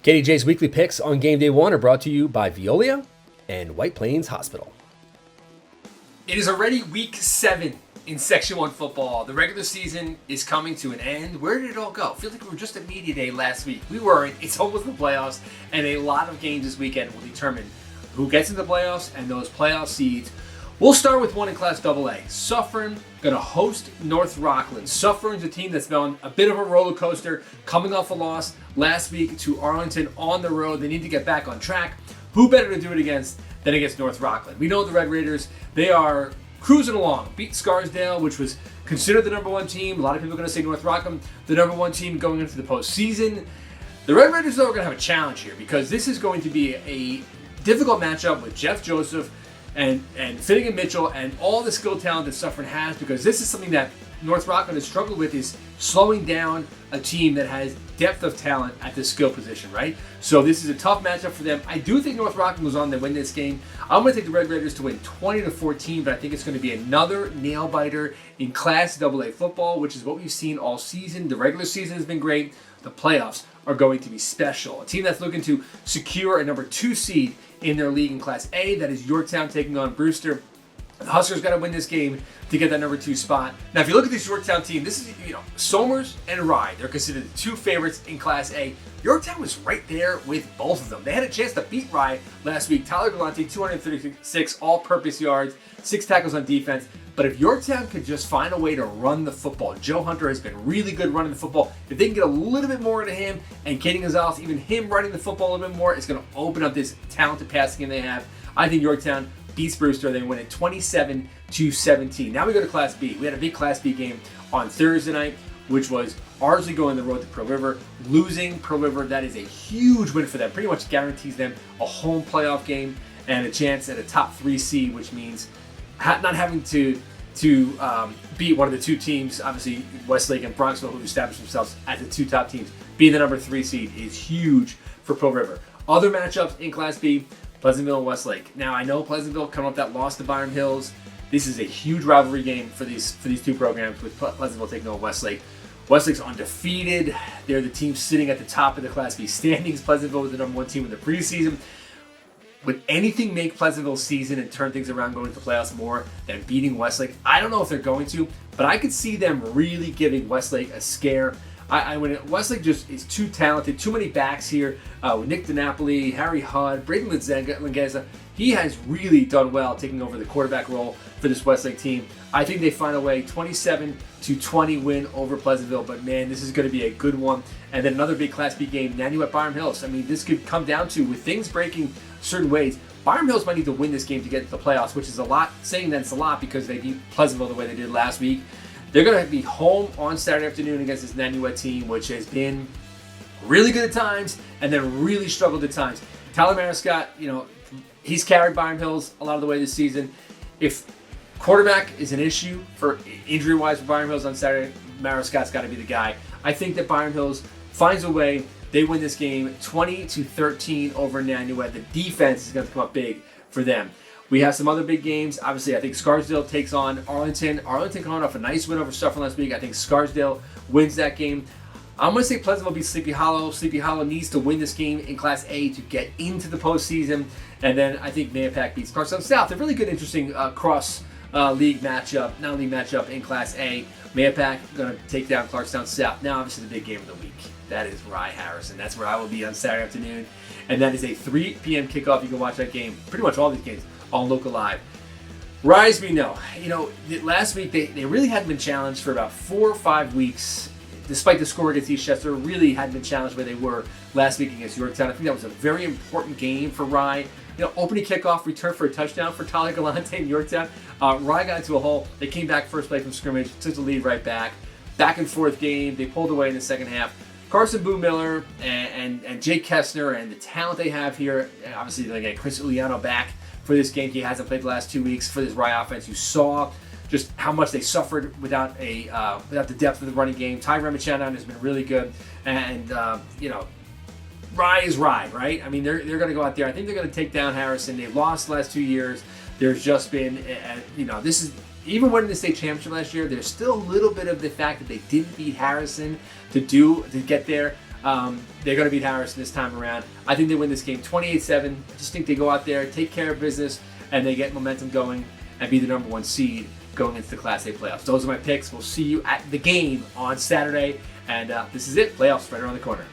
KDJ's weekly picks on game day one are brought to you by Veolia and White Plains Hospital. It is already week 7 in Section 1 football. The regular season is coming to an end. Where did it all go? I feel like we were just at media day last week. We weren't. It's almost the playoffs, and a lot of games this weekend will determine who gets into the playoffs and those playoff seeds. We'll start with one in Class AA. Suffern going to host North Rockland. Suffern's a team that's been on a bit of a roller coaster, coming off a loss last week to Arlington on the road. They need to get back on track. Who better to do it against than against North Rockland? We know the Red Raiders, they are cruising along. Beat Scarsdale, which was considered the number one team. A lot of people are going to say North Rockland, the number one team going into the postseason. The Red Raiders, though, are going to have a challenge here because this is going to be a difficult matchup with Jeff Joseph and Finnegan Mitchell and all the skill talent that Suffern has, because this is something that North Rockland has struggled with, is slowing down a team that has depth of talent at the skill position, right? So this is a tough matchup for them. I do think North Rockland was on to win this game. I'm going to take the Red Raiders to win 20-14, but I think it's going to be another nail-biter in Class AA football, which is what we've seen all season. The regular season has been great. The playoffs are going to be special. A team that's looking to secure a number 2 seed in their league in Class A, that is Yorktown taking on Brewster. The Huskers got to win this game to get that number 2 spot. Now, if you look at this Yorktown team, this is, Somers and Rye. They're considered the 2 favorites in Class A. Yorktown was right there with both of them. They had a chance to beat Rye last week. Tyler Galante, 236 all-purpose yards, 6 tackles on defense. But if Yorktown could just find a way to run the football, Joe Hunter has been really good running the football. If they can get a little bit more into him, and Kaden Gonzalez, even him running the football a little bit more, it's going to open up this talented passing game they have. I think Yorktown beats Brewster. They win it 27-17. Now we go to Class B. We had a big Class B game on Thursday night, which was Ardsley going the road to Pearl River. Losing Pearl River, that is a huge win for them. Pretty much guarantees them a home playoff game and a chance at a top 3 seed, which means not having to beat one of the 2 teams, obviously Westlake and Bronxville, who established themselves as the 2 top teams. Being the number 3 seed is huge for Pearl River. Other matchups in Class B, Pleasantville and Westlake. Now, I know Pleasantville coming off that loss to Byram Hills. This is a huge rivalry game for these 2 programs, with Pleasantville taking on Westlake. Westlake's undefeated. They're the team sitting at the top of the Class B standings. Pleasantville was the number 1 team in the preseason. Would anything make Pleasantville's season and turn things around going to the playoffs more than beating Westlake? I don't know if they're going to, but I could see them really giving Westlake a scare. Westlake just is too talented, too many backs here. With Nick DiNapoli, Harry Hudd, Braden Langeza. He has really done well taking over the quarterback role for this Westlake team. I think they find a way, 27-20 win over Pleasantville. But man, this is going to be a good one. And then another big Class B game, Nanuet Byram Hills. I mean, this could come down to, with things breaking certain ways, Byram Hills might need to win this game to get to the playoffs, which is a lot. Saying that it's a lot because they beat Pleasantville the way they did last week. They're going to be home on Saturday afternoon against this Nanuet team, which has been really good at times and then really struggled at times. Tyler Mariscott, he's carried Byram Hills a lot of the way this season. If quarterback is an issue for injury-wise for Byram Hills on Saturday, Mariscott's got to be the guy. I think that Byram Hills finds a way. They win this game 20-13 over Nanuet. The defense is going to come up big for them. We have some other big games. Obviously, I think Scarsdale takes on Arlington. Arlington coming off a nice win over Suffern last week. I think Scarsdale wins that game. I'm going to say Pleasantville beats Sleepy Hollow. Sleepy Hollow needs to win this game in Class A to get into the postseason. And then I think Nanuet beats Clarkstown South. A really good, interesting cross-league matchup, non-league matchup in Class A. Nanuet going to take down Clarkstown South. Now, obviously, the big game of the week. That is Rye Harrison. That's where I will be on Saturday afternoon. And that is a 3 p.m. kickoff. You can watch that game, pretty much all these games, on Local Live. Rise, we know. Last week they really hadn't been challenged for about 4 or 5 weeks. Despite the score against East Chester, really hadn't been challenged where they were last week against Yorktown. I think that was a very important game for Rye. Opening kickoff, return for a touchdown for Tyler Galante in Yorktown. Rye got into a hole. They came back first play from scrimmage, took the lead right back. Back and forth game. They pulled away in the second half. Carson Boo Miller and Jake Kessner and the talent they have here. Obviously, they get Chris Uliano back for this game. He hasn't played the last 2 weeks for this Rye offense. You saw just how much they suffered without the depth of the running game. Ty Remichandon has been really good, and Rye is Rye, right? I mean, they're going to go out there. I think they're going to take down Harrison. They've lost the last 2 years. There's just been, this is even winning the state championship last year. There's still a little bit of the fact that they didn't beat Harrison to get there. They're going to beat Harrison this time around. I think they win this game 28-7. I just think they go out there, take care of business, and they get momentum going and be the number 1 seed going into the Class A playoffs. Those are my picks. We'll see you at the game on Saturday. And this is it. Playoffs right around the corner.